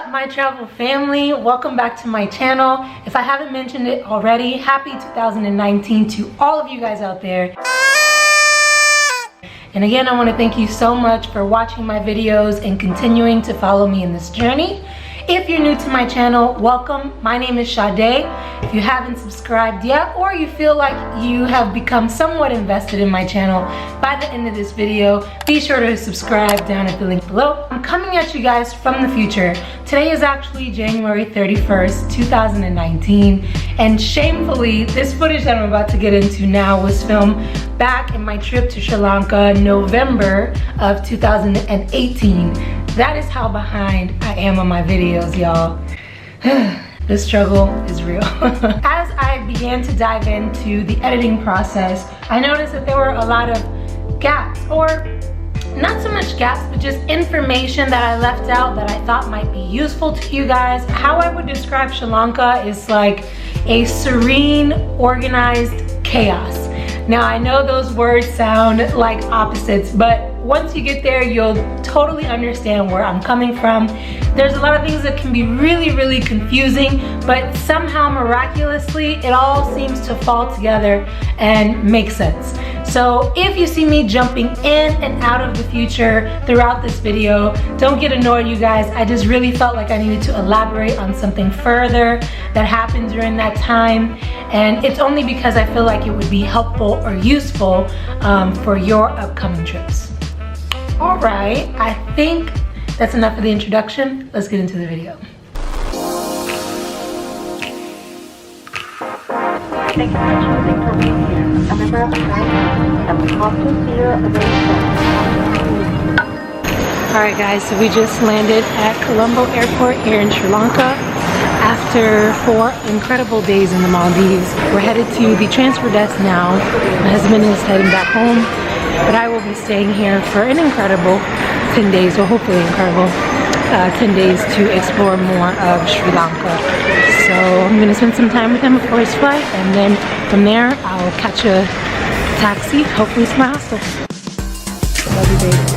up, my travel family? Welcome back to my channel. If I haven't mentioned it already, happy 2019 to all of you guys out there. And again, I want to thank you so much for watching my videos and continuing to follow me in this journey. If you're new to my channel, welcome. My name is Sade. If you haven't subscribed yet, or you feel like you have become somewhat invested in my channel, by the end of this video, be sure to subscribe down at the link below. I'm coming at you guys from the future. Today is actually January 31st, 2019, and shamefully, this footage that I'm about to get into now was filmed back in my trip to Sri Lanka, November of 2018. That is how behind I am on my videos, y'all. The struggle is real. As I began to dive into the editing process, I noticed that there were a lot of gaps, or not so much gaps, but just information that I left out that I thought might be useful to you guys. How I would describe Sri Lanka is like a serene, organized chaos. Now, I know those words sound like opposites, but once you get there, you'll totally understand where I'm coming from. There's a lot of things that can be really, really confusing, but somehow miraculously, it all seems to fall together and make sense. So if you see me jumping in and out of the future throughout this video, don't get annoyed, you guys. I just really felt like I needed to elaborate on something further that happened during that time. And it's only because I feel like it would be helpful or useful for your upcoming trips. All right, I think that's enough of the introduction. Let's get into the video. Thank you for choosing to be here. A member of the and we hope to see you again. All right, guys, so we just landed at Colombo Airport here in Sri Lanka. After 4 incredible days in the Maldives, we're headed to the transfer desk now. My husband is heading back home, but I will be staying here for an incredible 10 days, or hopefully incredible 10 days to explore more of Sri Lanka. So I'm gonna spend some time with him before his flight, and then from there I'll catch a taxi, hopefully to my hostel. Love you, babe.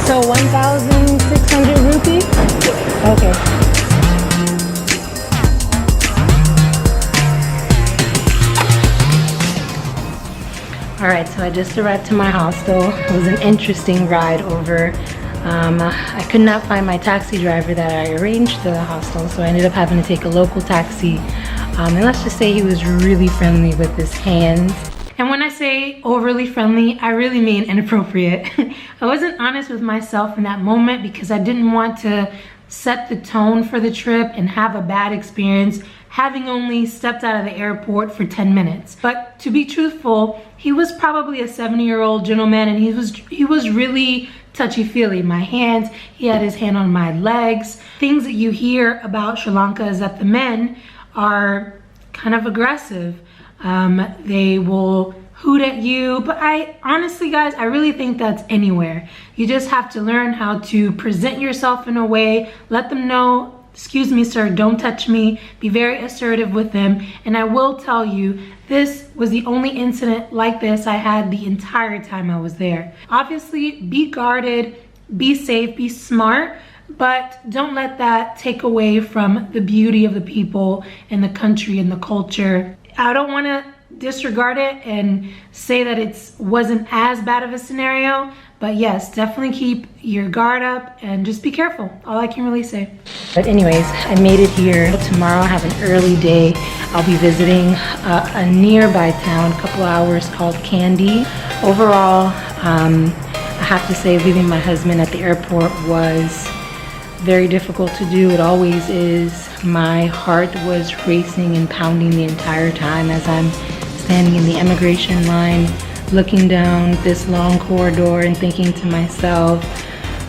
So 1,600 rupees? Okay. All right, so I just arrived to my hostel. It was an interesting ride over. I could not find my taxi driver that I arranged the hostel, so I ended up having to take a local taxi. And let's just say he was really friendly with his hands. And when I say overly friendly, I really mean inappropriate. I wasn't honest with myself in that moment because I didn't want to set the tone for the trip and have a bad experience having only stepped out of the airport for 10 minutes. But to be truthful, he was probably a 70-year-old gentleman, and he was really touchy-feely. My hands, he had his hand on my legs. Things that you hear about Sri Lanka is that the men are kind of aggressive. They will hoot at you, but I honestly, guys, I really think that's anywhere. You just have to learn how to present yourself in a way, let them know, excuse me, sir, don't touch me, be very assertive with them. And I will tell you, this was the only incident like this I had the entire time I was there. Obviously, be guarded, be safe, be smart, but don't let that take away from the beauty of the people and the country and the culture. I don't want to disregard it and say that it wasn't as bad of a scenario, but yes, definitely keep your guard up and just be careful. All I can really say. But anyways, I made it here. Tomorrow I have an early day. I'll be visiting a nearby town, a couple hours, called Kandy. Overall, I have to say leaving my husband at the airport was very difficult to do. It always is. My heart was racing and pounding the entire time as I'm standing in the immigration line, looking down this long corridor and thinking to myself,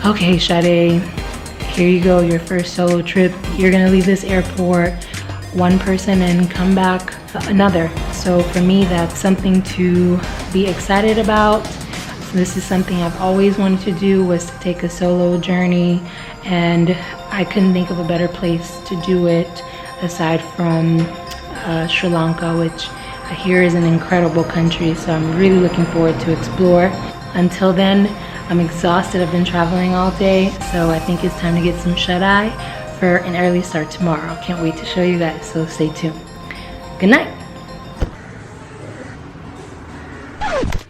okay, Sade, here you go, your first solo trip. You're gonna leave this airport one person and come back another. So for me, that's something to be excited about. This is something I've always wanted to do, was to take a solo journey, and I couldn't think of a better place to do it aside from Sri Lanka, which I hear is an incredible country, so I'm really looking forward to explore. Until then, I'm exhausted. I've been traveling all day, so I think it's time to get some shut-eye for an early start tomorrow. Can't wait to show you guys, so stay tuned. Good night.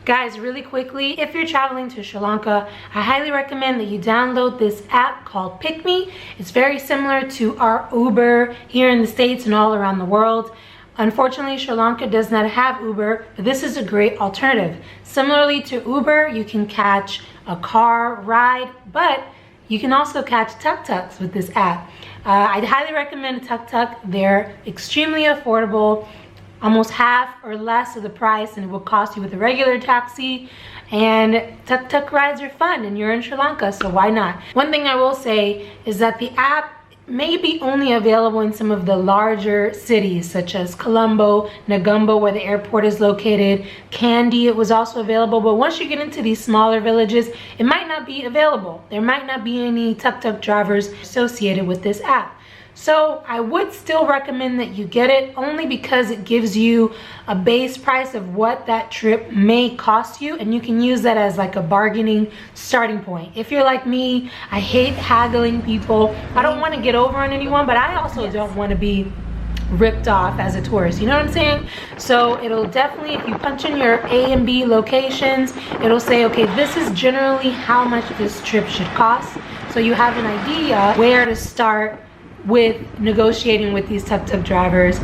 Guys, really quickly, if you're traveling to Sri Lanka, I highly recommend that you download this app called Pick Me. It's very similar to our Uber here in the States and all around the world. Unfortunately, Sri Lanka does not have Uber, but this is a great alternative. Similarly to Uber, you can catch a car ride, but you can also catch tuk-tuks with this app. I'd highly recommend a tuk-tuk. They're extremely affordable, almost half or less of the price than it will cost you with a regular taxi. And tuk-tuk rides are fun, and you're in Sri Lanka, so why not? One thing I will say is that the app may be only available in some of the larger cities such as Colombo, Negombo, where the airport is located, Kandy. It was also available, but once you get into these smaller villages, it might not be available. There might not be any tuk-tuk drivers associated with this app. So I would still recommend that you get it, only because it gives you a base price of what that trip may cost you, and you can use that as like a bargaining starting point. If you're like me, I hate haggling people. I don't want to get over on anyone, but I also don't want to be ripped off as a tourist, you know what I'm saying? So it'll definitely, if you punch in your A and B locations, it'll say, okay, this is generally how much this trip should cost. So you have an idea where to start with negotiating with these tuk-tuk drivers.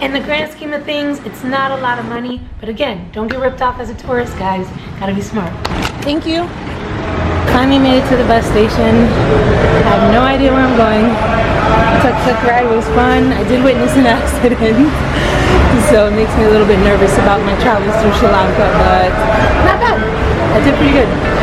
In the grand scheme of things, it's not a lot of money, but again, don't get ripped off as a tourist, guys. Gotta be smart. Thank you. Finally made it to the bus station. I have no idea where I'm going. The tuk-tuk ride was fun. I did witness an accident, so it makes me a little bit nervous about my travels through Sri Lanka, but not bad. I did pretty good.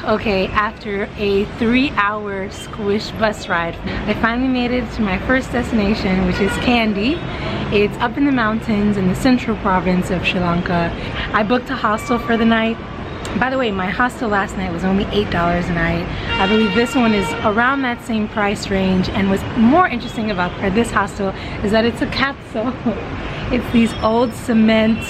Okay, after a 3-hour squish bus ride, I finally made it to my first destination, which is Kandy. It's up in the mountains in the central province of Sri Lanka. I booked a hostel for the night. By the way, my hostel last night was only $8 a night. I believe this one is around that same price range, and what's more interesting about this hostel is that it's a capsule. It's these old cement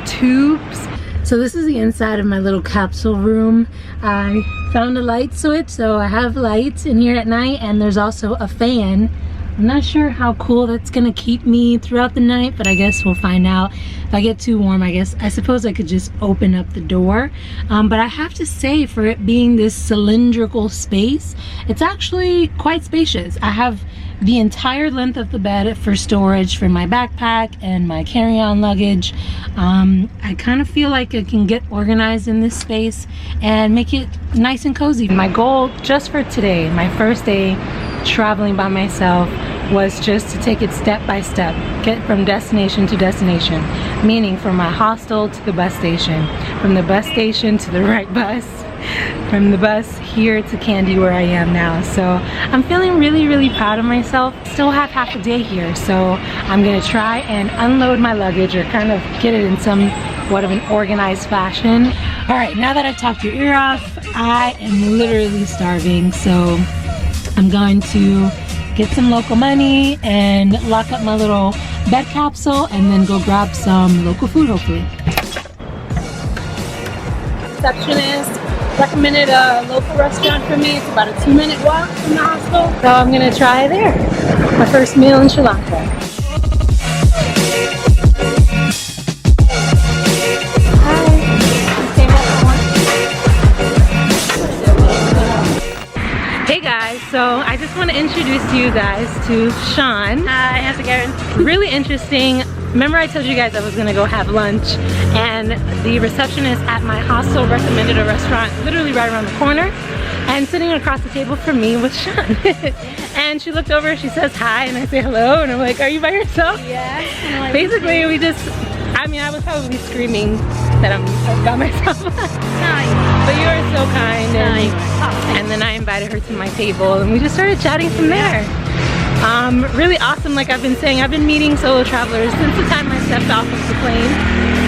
tubes. So this is the inside of my little capsule room. I found a light switch, so I have lights in here at night, and there's also a fan. I'm not sure how cool that's gonna keep me throughout the night, but I guess we'll find out. If I get too warm, I suppose I could just open up the door. But I have to say, for it being this cylindrical space, it's actually quite spacious. I have the entire length of the bed for storage for my backpack and my carry-on luggage. I kind of feel like I can get organized in this space and make it nice and cozy. My goal just for today, my first day traveling by myself, was just to take it step by step, get from destination to destination, meaning from my hostel to the bus station, from the bus station to the right bus, from the bus here to Kandy where I am now. So I'm feeling really proud of myself. Still have half a day here, so I'm gonna try and unload my luggage, or kind of get it in somewhat of an organized fashion. All right, now that I've talked your ear off, I am literally starving, so I'm going to get some local money and lock up my little bed capsule, and then go grab some local food, hopefully. Receptionist recommended a local restaurant for me. It's about a 2-minute walk from the hostel, so I'm gonna try there. My first meal in Sri Lanka. Hey guys, so I just want to introduce you guys to Sean. Hi, how's it going? Really interesting. Remember I told you guys I was gonna go have lunch, and the receptionist at my hostel recommended a restaurant literally right around the corner, and sitting across the table from me was Sean. And she looked over, she says hi, and I say hello, and I'm like, are you by yourself? Yeah. Basically, we just, I was probably screaming that I'm by myself. Nice. But you were so kind, and then I invited her to my table, and we just started chatting from there. Really awesome. Like I've been saying, I've been meeting solo travelers since the time I stepped off of the plane,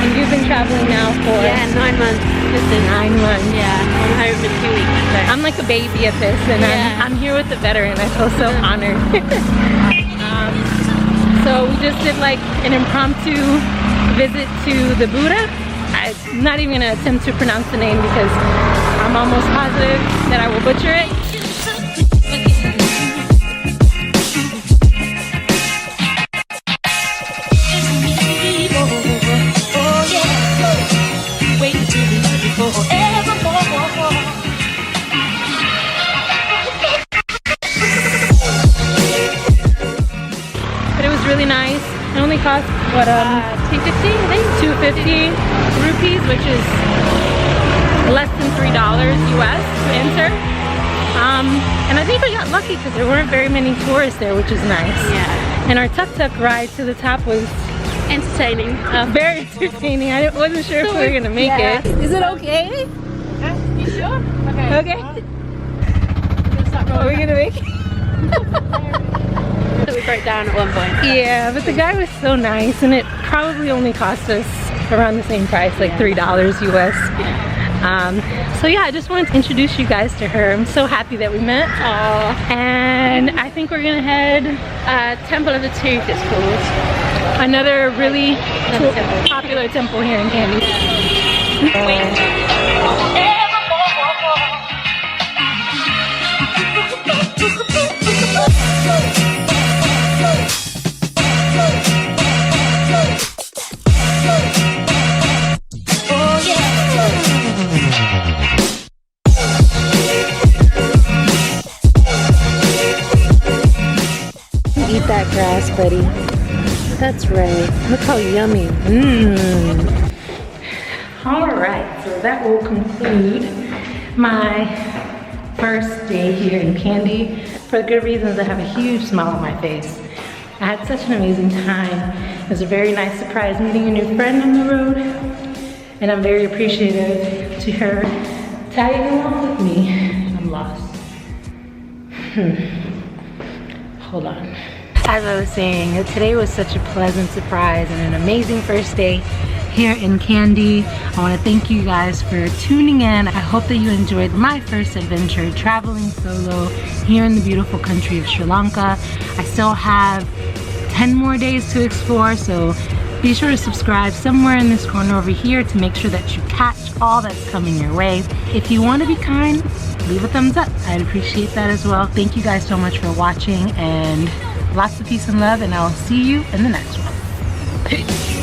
and you've been traveling now for 9 months. 9 months. Yeah, I'm home in 2 weeks. So. I'm like a baby at this, and I'm here with the veteran. I feel so honored. So we just did like an impromptu visit to the Buddha. I'm not even gonna attempt to pronounce the name because I'm almost positive that I will butcher it. But it was really nice. It only cost what, $250, I think? 250 rupees, which is less than $3 US to enter. And I think we got lucky because there weren't very many tourists there, which is nice. Yeah. And our tuk-tuk ride to the top was Entertaining. very entertaining. I wasn't sure if we were gonna make it. Is it okay? You sure? Okay. Are we gonna make it? We broke down at one point. Yeah, but the guy was so nice, and it probably only cost us around the same price, like $3 US. So yeah, I just wanted to introduce you guys to her. I'm so happy that we met. And I think we're gonna head Temple of the Tooth, it's called. another really popular temple here in Kandy. Eat that grass, buddy. That's right. Look how yummy. Alright, so that will conclude my first day here in Kandy. For the good reasons, I have a huge smile on my face. I had such an amazing time. It was a very nice surprise meeting a new friend on the road. And I'm very appreciative to her tagging along with me. I'm lost. Hold on. As I was saying, today was such a pleasant surprise and an amazing first day here in Kandy. I want to thank you guys for tuning in. I hope that you enjoyed my first adventure traveling solo here in the beautiful country of Sri Lanka. I still have 10 more days to explore, so be sure to subscribe somewhere in this corner over here to make sure that you catch all that's coming your way. If you want to be kind, leave a thumbs up. I'd appreciate that as well. Thank you guys so much for watching, and lots of peace and love, and I'll see you in the next one. Peace.